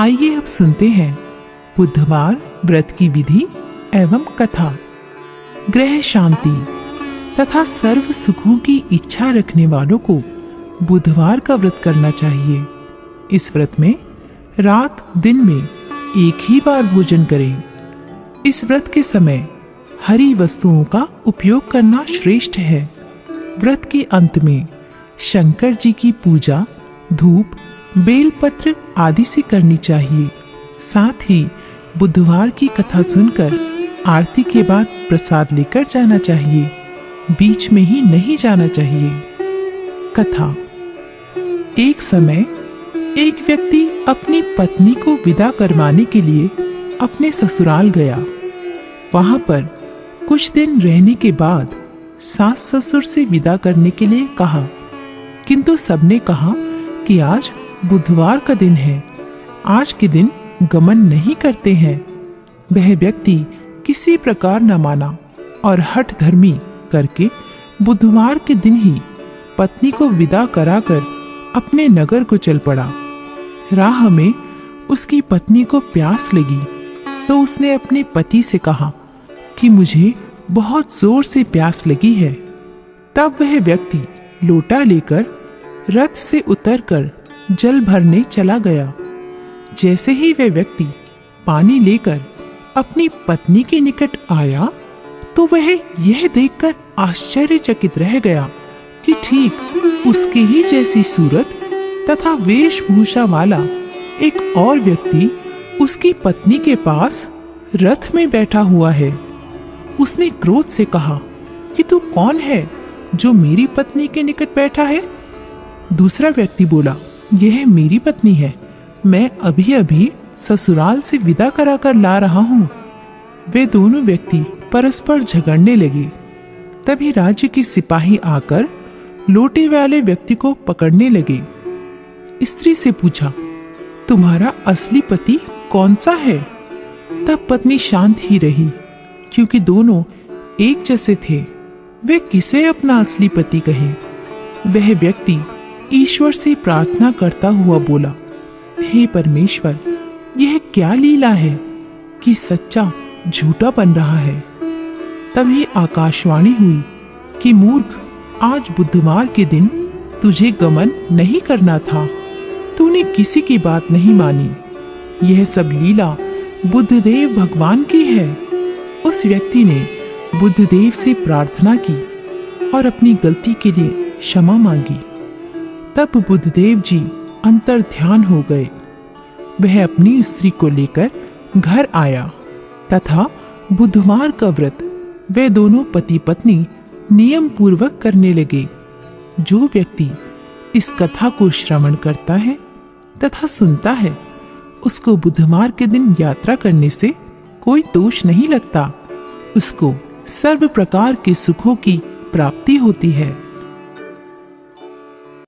आइए अब सुनते हैं बुधवार व्रत की विधि एवं कथा। ग्रह शांति तथा सर्व सुखों की इच्छा रखने वालों को बुधवार का व्रत करना चाहिए। इस व्रत में रात दिन में एक ही बार भोजन करें। इस व्रत के समय हरी वस्तुओं का उपयोग करना श्रेष्ठ है। व्रत के अंत में शंकर जी की पूजा धूप बेलपत्र आदि से करनी चाहिए। साथ ही बुधवार की कथा सुनकर आरती के बाद प्रसाद लेकर जाना चाहिए। बीच में ही नहीं जाना चाहिए। कथा। एक समय एक व्यक्ति अपनी पत्नी को विदा करवाने के लिए अपने ससुराल गया। वहां पर कुछ दिन रहने के बाद सास ससुर से विदा करने के लिए कहा, किंतु सबने कहा कि आज बुधवार का दिन है, आज के दिन गमन नहीं करते हैं। वह व्यक्ति किसी प्रकार न माना और हठ धर्मी करके बुधवार के दिन ही पत्नी को विदा कराकर अपने नगर को चल पड़ा। राह में उसकी पत्नी को प्यास लगी तो उसने अपने पति से कहा कि मुझे बहुत जोर से प्यास लगी है। तब वह व्यक्ति लोटा लेकर रथ से उतरकर जल भरने चला गया। जैसे ही वह व्यक्ति पानी लेकर अपनी पत्नी के निकट आया तो वह यह देखकर आश्चर्यचकित रह गया कि ठीक उसके ही जैसी सूरत तथा वेशभूषा वाला एक और व्यक्ति उसकी पत्नी के पास रथ में बैठा हुआ है। उसने क्रोध से कहा कि तू कौन है जो मेरी पत्नी के निकट बैठा है? दूसरा व्यक्ति बोला, यह मेरी पत्नी है, मैं अभी अभी ससुराल से विदा कराकर ला रहा हूँ। वे दोनों व्यक्ति परस्पर झगड़ने लगे। तभी राज्य के सिपाही आकर लोटे वाले व्यक्ति को पकड़ने लगे। स्त्री से पूछा, तुम्हारा असली पति कौन सा है? तब पत्नी शांत ही रही, क्योंकि दोनों एक जैसे थे। वे किसे अपना असली पति कहे? वह व्यक्ति ईश्वर से प्रार्थना करता हुआ बोला, हे परमेश्वर, यह क्या लीला है कि सच्चा झूठा बन रहा है। तभी आकाशवाणी हुई कि मूर्ख, आज बुधवार के दिन तुझे गमन नहीं करना था, तूने किसी की बात नहीं मानी। यह सब लीला बुद्धदेव भगवान की है। उस व्यक्ति ने बुद्धदेव से प्रार्थना की और अपनी गलती के लिए क्षमा मांगी। तब बुद्धदेव जी अंतर ध्यान हो गए। वह अपनी स्त्री को लेकर घर आया तथा बुधवार का व्रत वे दोनों पति पत्नी नियम पूर्वक करने लगे। जो व्यक्ति इस कथा को श्रवण करता है तथा सुनता है, उसको बुधवार के दिन यात्रा करने से कोई दोष नहीं लगता। उसको सर्व प्रकार के सुखों की प्राप्ति होती है।